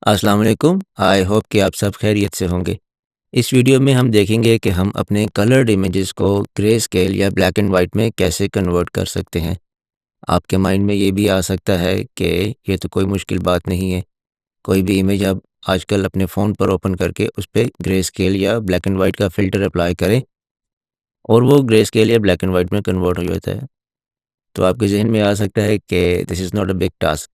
अस्सलाम वालेकुम। I hope कि आप सब खैरियत से होंगे। इस वीडियो में हम देखेंगे कि हम अपने कलर्ड इमेजेस को ग्रे स्केल या ब्लैक एंड वाइट में कैसे कन्वर्ट कर सकते हैं। आपके माइंड में ये भी आ सकता है कि ये तो कोई मुश्किल बात नहीं है। कोई भी इमेज आप आजकल अपने फ़ोन पर ओपन करके उस पे ग्रे स्केल या ब्लैक एंड वाइट का फ़िल्टर अप्लाई करें और वो ग्रे स्केल या ब्लैक एंड वाइट में कन्वर्ट हो जाता है। तो आपके ज़हन में आ सकता है कि this is not a big task,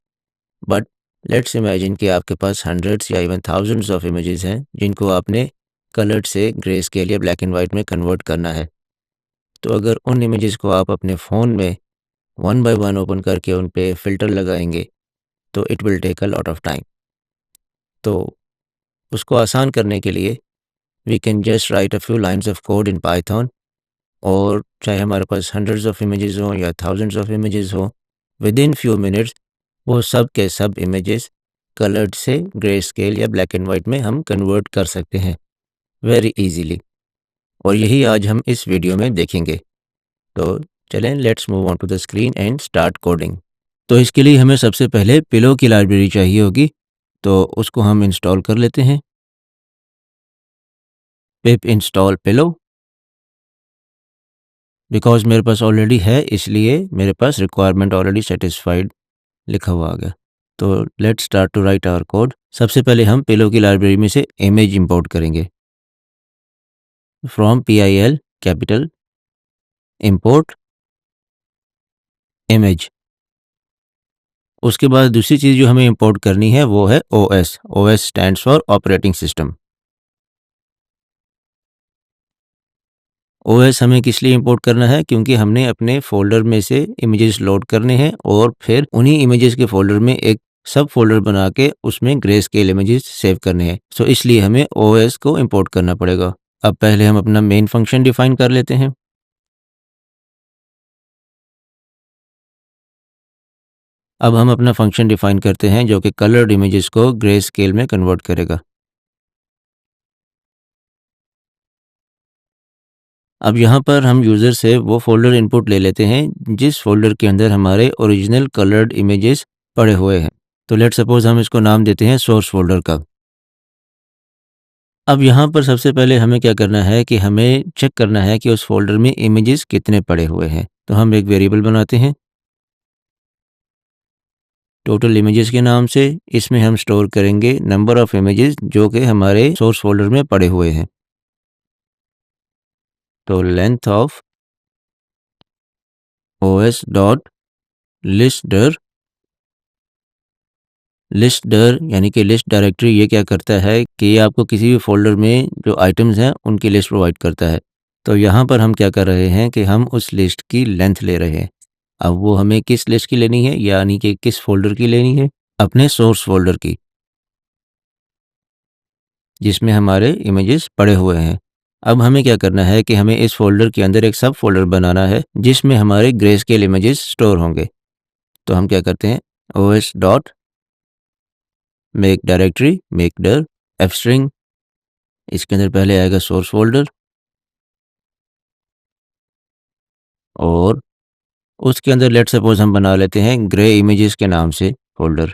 but let's imagine कि आपके पास हंड्रेड्स या इवन थाउजेंड्स ऑफ इमेजेस हैं जिनको आपने कलर्ड से ग्रे स्केल या ब्लैक एंड वाइट में कन्वर्ट करना है। तो अगर उन इमेजेस को आप अपने फ़ोन में वन बाय वन ओपन करके उन पे फ़िल्टर लगाएंगे तो it will take a lot of time. तो उसको आसान करने के लिए we can just write a few lines of code in Python, और चाहे हमारे पास हंड्रेड्स ऑफ इमेजेस हों या थाउजेंड्स ऑफ इमेजेस हों, विद इन फ्यू मिनट्स वो सब के सब इमेजेस कलर्ड से ग्रे स्केल या ब्लैक एंड वाइट में हम कन्वर्ट कर सकते हैं वेरी इजीली। और यही आज हम इस वीडियो में देखेंगे। तो चलें, let's move on to the screen and start coding. तो इसके लिए हमें सबसे पहले पिलो की लाइब्रेरी चाहिए होगी, तो उसको हम इंस्टॉल कर लेते हैं। पिप इंस्टॉल पिलो। बिकॉज मेरे पास ऑलरेडी है इसलिए मेरे पास रिक्वायरमेंट ऑलरेडी सेटिस्फाइड लिखा हुआ आ गया। तो let's start to write our code. सबसे पहले हम पिलो की लाइब्रेरी में से इमेज इंपोर्ट करेंगे। From PIL capital import image. उसके बाद दूसरी चीज़ जो हमें इंपोर्ट करनी है वो है OS। OS stands for operating system. OS हमें किस लिए इंपोर्ट करना है, क्योंकि हमने अपने फोल्डर में से इमेजेस लोड करने हैं और फिर उन्हीं इमेजेस के फोल्डर में एक सब फोल्डर बना के उसमें ग्रे स्केल इमेजेस सेव करने हैं। सो इसलिए हमें OS को इंपोर्ट करना पड़ेगा। अब पहले हम अपना मेन फंक्शन डिफाइन कर लेते हैं। अब हम अपना फंक्शन डिफाइन करते हैं जो कि कलर्ड इमेजेस को ग्रे स्केल में कन्वर्ट करेगा। अब यहाँ पर हम यूज़र से वो फ़ोल्डर इनपुट ले लेते हैं जिस फ़ोल्डर के अंदर हमारे ओरिजिनल कलर्ड इमेजेस पड़े हुए हैं। तो लेट्स सपोज़ हम इसको नाम देते हैं सोर्स फ़ोल्डर का। अब यहाँ पर सबसे पहले हमें क्या करना है कि हमें चेक करना है कि उस फ़ोल्डर में इमेजेस कितने पड़े हुए हैं। तो हम एक वेरिएबल बनाते हैं टोटल इमेजेस के नाम से। इसमें हम स्टोर करेंगे नंबर ऑफ़ इमेजेस जो कि हमारे सोर्स फ़ोल्डर में पड़े हुए हैं। तो length of OS dot list डर यानी कि लिस्ट डायरेक्टरी ये क्या करता है कि ये आपको किसी भी फ़ोल्डर में जो आइटम्स हैं उनकी लिस्ट प्रोवाइड करता है। तो यहाँ पर हम क्या कर रहे हैं कि हम उस लिस्ट की लेंथ ले रहे हैं। अब वो हमें किस लिस्ट की लेनी है, यानी कि किस फ़ोल्डर की लेनी है, अपने सोर्स फ़ोल्डर की, जिसमें हमारे इमेजेस पड़े हुए हैं। अब हमें क्या करना है कि हमें इस फ़ोल्डर के अंदर एक सब फ़ोल्डर बनाना है जिसमें हमारे ग्रे स्केल इमेजेस स्टोर होंगे। तो हम क्या करते हैं OS dot make directory make डर एफ स्ट्रिंग। इसके अंदर पहले आएगा सोर्स फ़ोल्डर और उसके अंदर लेट्स सपोज़ हम बना लेते हैं ग्रे इमेजेस के नाम से फ़ोल्डर,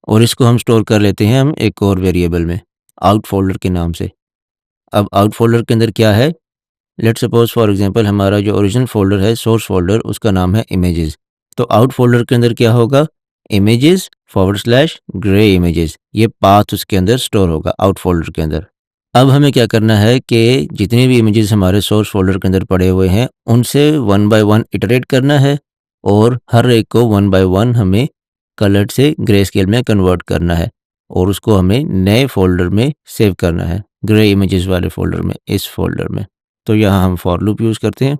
और इसको हम स्टोर कर लेते हैं हम एक और वेरिएबल में आउट फ़ोल्डर के नाम से। अब आउट फ़ोल्डर के अंदर क्या है, लेट्स सपोज़ फॉर एग्ज़ाम्पल हमारा जो ओरिजिनल फ़ोल्डर है सोर्स फ़ोल्डर उसका नाम है इमेजेस। तो आउट फ़ोल्डर के अंदर क्या होगा, images forward slash grey images, ये पाथ उसके अंदर स्टोर होगा आउट फ़ोल्डर के अंदर। अब हमें क्या करना है कि जितने भी इमेजेस हमारे सोर्स फ़ोल्डर के अंदर पड़े हुए हैं उनसे वन बाय वन इटरेट करना है और हर एक को वन बाय वन हमें कलर्ड से ग्रे स्केल में कन्वर्ट करना है और उसको हमें नए फ़ोल्डर में सेव करना है, ग्रे इमेजेस वाले फ़ोल्डर में, इस फ़ोल्डर में। तो यहाँ हम फॉर लूप यूज़ करते हैं।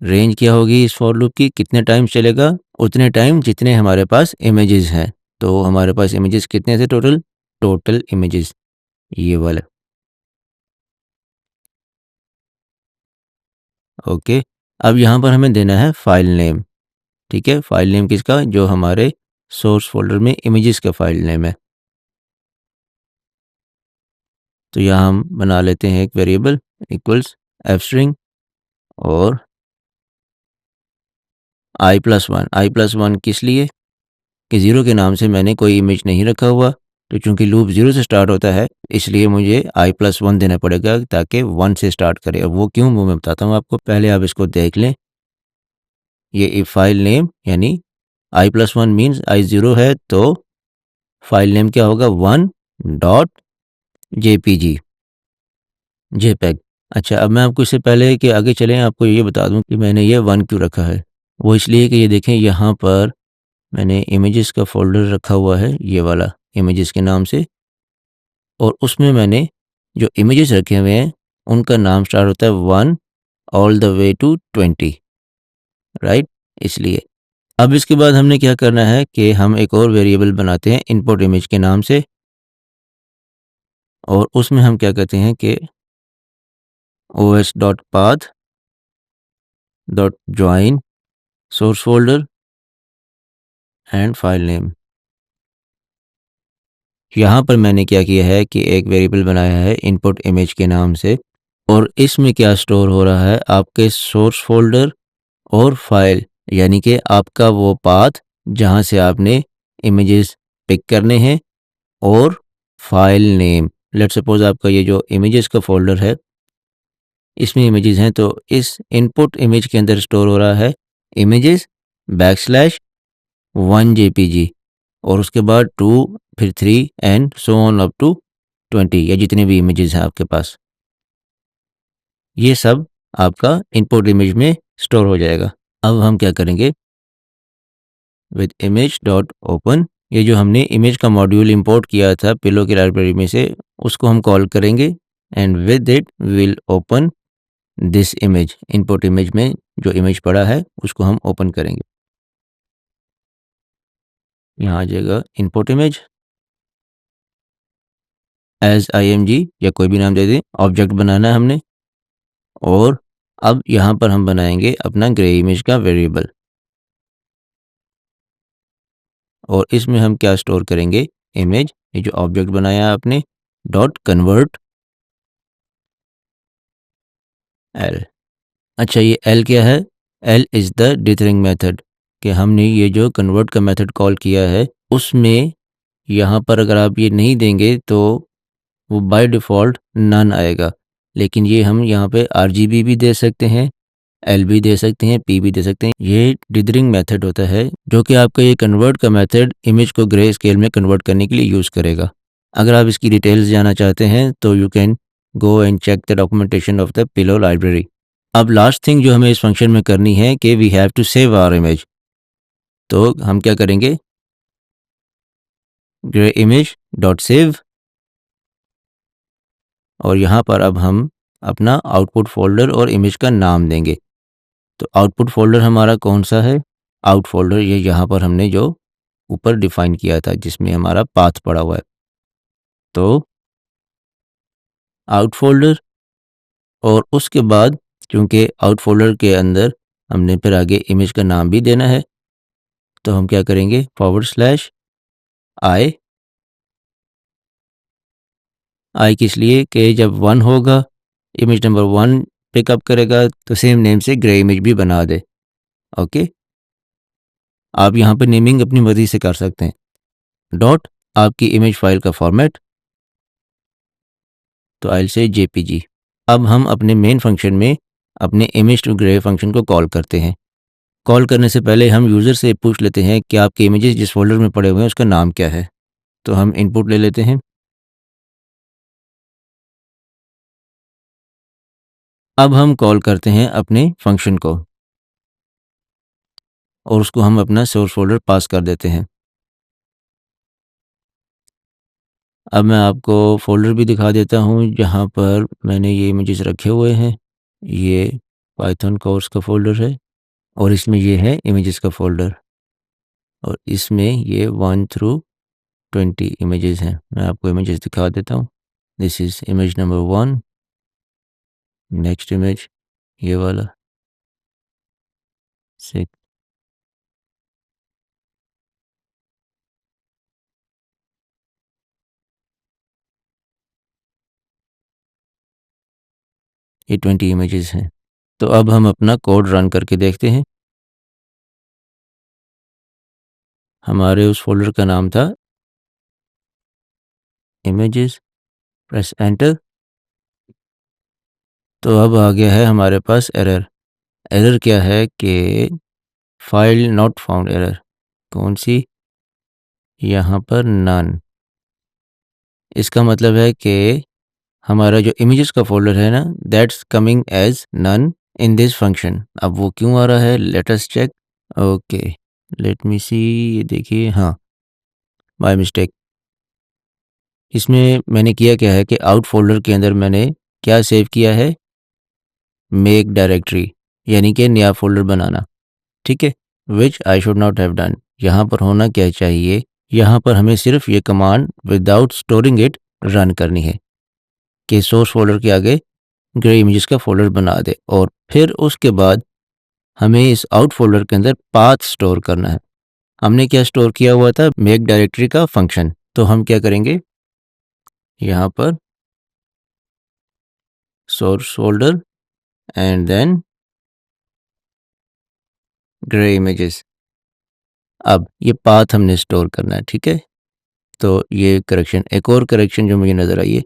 रेंज क्या होगी इस फॉर लूप की, कितने टाइम चलेगा, उतने टाइम जितने हमारे पास इमेजेस हैं। तो हमारे पास इमेजेस कितने थे टोटल, टोटल इमेजेस ये वाला। ओके, अब यहाँ पर हमें देना है फाइल नेम। ठीक है, फाइल नेम किसका, जो हमारे सोर्स फोल्डर में इमेजेस का फाइल नेम है। तो यहाँ हम बना लेते हैं एक वेरिएबल इक्वल्स एफ स्ट्रिंग और i+1। i+1 किस लिए, कि 0 के नाम से मैंने कोई इमेज नहीं रखा हुआ, तो चूँकि लूप 0 से स्टार्ट होता है इसलिए मुझे i+1 देना पड़ेगा ताकि 1 से स्टार्ट करे। और वो क्यों, वो मैं बताता हूँ आपको, पहले आप इसको देख लें। ये इफ फाइल नेम यानी i+1 मीन्स i0 है, तो फाइल नेम क्या होगा, 1.jpg जेपीईजी। अच्छा, अब मैं आपको इससे पहले कि आगे चलें आपको ये बता दूं कि मैंने ये 1 क्यों रखा है। वो इसलिए कि ये देखें यहाँ पर मैंने इमेजेस का फ़ोल्डर रखा हुआ है, ये वाला इमेजेस के नाम से, और उसमें मैंने जो इमेजेस रखे हुए हैं उनका नाम स्टार्ट होता है 1 all the way to 20, right. इसलिए अब इसके बाद हमने क्या करना है कि हम एक और वेरिएबल बनाते हैं इनपुट इमेज के नाम से, और उसमें हम क्या करते हैं कि os.path.join source folder and file name. यहाँ पर मैंने क्या किया है कि एक वेरिएबल बनाया है इनपुट इमेज के नाम से, और इसमें क्या स्टोर हो रहा है, आपके सोर्स फोल्डर और फाइल, यानी कि आपका वो पाथ जहाँ से आपने इमेजेस पिक करने हैं, और फाइल नेम। लेट्स सपोज आपका ये जो इमेजेस का फोल्डर है इसमें इमेजेस हैं, तो इस इनपुट इमेज के अंदर स्टोर हो रहा है इमेजेस \1 jpg, और उसके बाद 2, फिर 3 and so on up to 20, या जितने भी इमेजेस हैं आपके पास, ये सब आपका इनपुट इमेज में स्टोर हो जाएगा। अब हम क्या करेंगे, विद इमेज डॉट ओपन, ये जो हमने इमेज का मॉड्यूल इंपोर्ट किया था पिलो की लाइब्रेरी में से, उसको हम कॉल करेंगे, and with it will open this image. Input image में जो इमेज पड़ा है उसको हम ओपन करेंगे। यहाँ आ जाएगा इनपुट इमेज एज img, या कोई भी नाम दे दें, ऑब्जेक्ट बनाना है हमने। और अब यहाँ पर हम बनाएंगे अपना ग्रे इमेज का वेरिएबल, और इसमें हम क्या स्टोर करेंगे, इमेज, ये जो ऑब्जेक्ट बनाया है आपने, डॉट कन्वर्ट एल। अच्छा, ये एल क्या है, L is the dithering method, कि हमने ये जो कन्वर्ट का मेथड कॉल किया है उसमें यहाँ पर अगर आप ये नहीं देंगे तो वो बाय डिफ़ॉल्ट नन आएगा, लेकिन ये हम यहाँ पे RGB भी दे सकते हैं, एल भी दे सकते हैं, पी भी दे सकते हैं। ये डिथरिंग मेथड होता है जो कि आपका ये कन्वर्ट का मेथड इमेज को ग्रे स्केल में कन्वर्ट करने के लिए यूज़ करेगा। अगर आप इसकी डिटेल्स जानना चाहते हैं तो you can go and check the documentation of the Pillow library. अब लास्ट थिंग जो हमें इस फंक्शन में करनी है कि we have to save our image, तो हम क्या करेंगे, ग्रे इमेज डॉट सेव, और यहाँ पर अब हम अपना आउटपुट फोल्डर और इमेज का नाम देंगे। तो आउटपुट फोल्डर हमारा कौन सा है, आउट फोल्डर, ये यहाँ पर हमने जो ऊपर डिफाइन किया था जिसमें हमारा पाथ पड़ा हुआ है, तो आउट फोल्डर, और उसके बाद क्योंकि आउट फोल्डर के अंदर हमने फिर आगे इमेज का नाम भी देना है, तो हम क्या करेंगे, /i। आई किस लिए, कि जब 1 होगा, इमेज नंबर 1 पिकअप करेगा तो सेम नेम से ग्रे इमेज भी बना दे। ओके, आप यहाँ पर नेमिंग अपनी मर्जी से कर सकते हैं। डॉट आपकी इमेज फाइल का फॉर्मेट, तो आई विल से जेपीजी। अब हम अपने मेन फंक्शन में अपने इमेज टू ग्रे फंक्शन को कॉल करते हैं। कॉल करने से पहले हम यूज़र से पूछ लेते हैं कि आपके इमेजेस जिस फोल्डर में पड़े हुए हैं उसका नाम क्या है, तो हम इनपुट ले लेते हैं। अब हम कॉल करते हैं अपने फंक्शन को, और उसको हम अपना सोर्स फोल्डर पास कर देते हैं। अब मैं आपको फ़ोल्डर भी दिखा देता हूँ जहाँ पर मैंने ये इमेजेस रखे हुए हैं। ये पाइथन कोर्स का फ़ोल्डर है, और इसमें ये है इमेजेस का फ़ोल्डर, और इसमें ये 1 थ्रू 20 इमेजेस हैं। मैं आपको इमेजेस दिखा देता हूँ। This is image number 1, next image ये वाला 6, ये 20 इमेजेस हैं। तो अब हम अपना कोड रन करके देखते हैं। हमारे उस फोल्डर का नाम था इमेजेस, प्रेस एंटर। तो अब आ गया है हमारे पास एरर। एरर क्या है कि फाइल नॉट फाउंड एरर। कौन सी? यहाँ पर नन। इसका मतलब है कि हमारा जो इमेजेस का फोल्डर है ना, that's coming as none in this function. अब वो क्यों आ रहा है, let us check. Okay, let me see. ये देखिए, हाँ, बाय मिस्टेक। इसमें मैंने किया क्या है कि आउट फोल्डर के अंदर मैंने क्या सेव किया है, मेक डायरेक्टरी, यानी कि नया फोल्डर बनाना। ठीक है, which I should not have done. यहाँ पर होना क्या चाहिए, यहाँ पर हमें सिर्फ ये command without storing it run करनी है कि सोर्स फोल्डर के आगे ग्रे इमेजेस का फोल्डर बना दे, और फिर उसके बाद हमें इस आउट फोल्डर के अंदर पाथ स्टोर करना है। हमने क्या स्टोर किया हुआ था, मेक डायरेक्टरी का फंक्शन। तो हम क्या करेंगे, यहाँ पर source folder and then grey images. अब ये पाथ हमने स्टोर करना है। ठीक है, तो ये करेक्शन, एक और करेक्शन जो मुझे नज़र आई है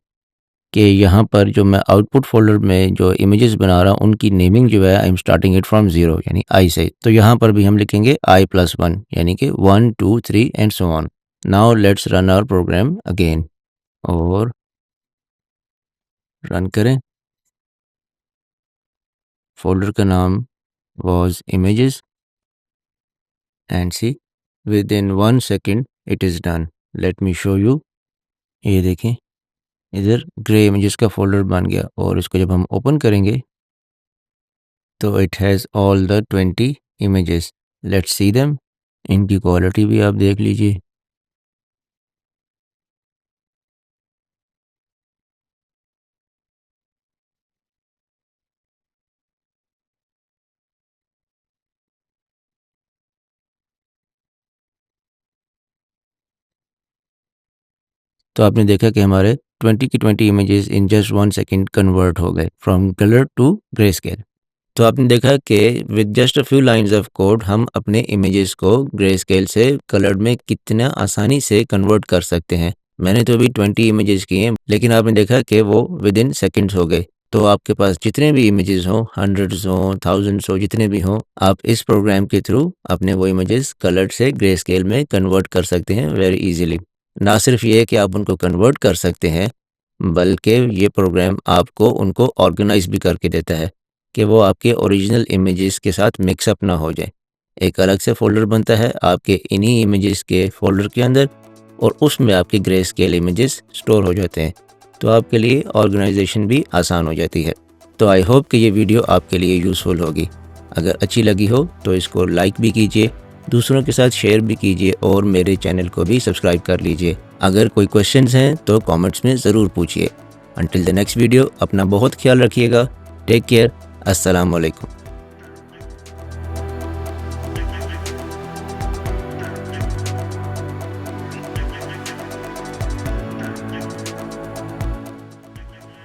कि यहाँ पर जो मैं आउटपुट फोल्डर में जो इमेजेस बना रहा हूँ उनकी नेमिंग जो है, I am starting it from 0 यानी आई से। तो यहाँ पर भी हम लिखेंगे i+1 यानी कि 1 2 3 and so on. Now let's run our program again, और रन करें। फोल्डर का नाम was images and see within 1 second it is done. Let me show you। ये देखें, इधर ग्रे इमेजेस का फोल्डर बन गया, और इसको जब हम ओपन करेंगे तो it has all the 20 images. Let's see them. इनकी क्वालिटी भी आप देख लीजिए। तो आपने देखा कि हमारे 20 की 20 images in just 1 second convert हो गए from colour to grey scale. तो आपने देखा कि with just a few lines of code हम अपने इमेजेस को ग्रे स्केल से कलर में कितना आसानी से कन्वर्ट कर सकते हैं। मैंने तो अभी 20 इमेजेस किए हैं, लेकिन आपने देखा कि वो विद इन सेकेंड्स हो गए। तो आपके पास जितने भी इमेजेस हों, हंड्रेड्स हों, थाउजेंड्स हो, जितने भी हों, आप इस प्रोग्राम के थ्रू अपने वो इमेजेस कलर से ग्रे स्केल में कन्वर्ट कर सकते हैं वेरी इजीली। ना सिर्फ ये कि आप उनको कन्वर्ट कर सकते हैं, बल्कि ये प्रोग्राम आपको उनको ऑर्गेनाइज भी करके देता है कि वो आपके ओरिजिनल इमेजेस के साथ मिक्सअप ना हो जाए। एक अलग से फ़ोल्डर बनता है आपके इन्हीं इमेजेस के फ़ोल्डर के अंदर, और उसमें आपके ग्रे स्केल इमेजेस स्टोर हो जाते हैं। तो आपके लिए ऑर्गेनाइजेशन भी आसान हो जाती है। तो आई होप कि ये वीडियो आपके लिए यूज़फुल होगी। अगर अच्छी लगी हो तो इसको लाइक भी कीजिए, दूसरों के साथ शेयर भी कीजिए, और मेरे चैनल को भी सब्सक्राइब कर लीजिए। अगर कोई क्वेश्चंस हैं तो कमेंट्स में ज़रूर पूछिए। अंटिल द नेक्स्ट वीडियो, अपना बहुत ख्याल रखिएगा। Take care. अस्सलाम वालेकुम।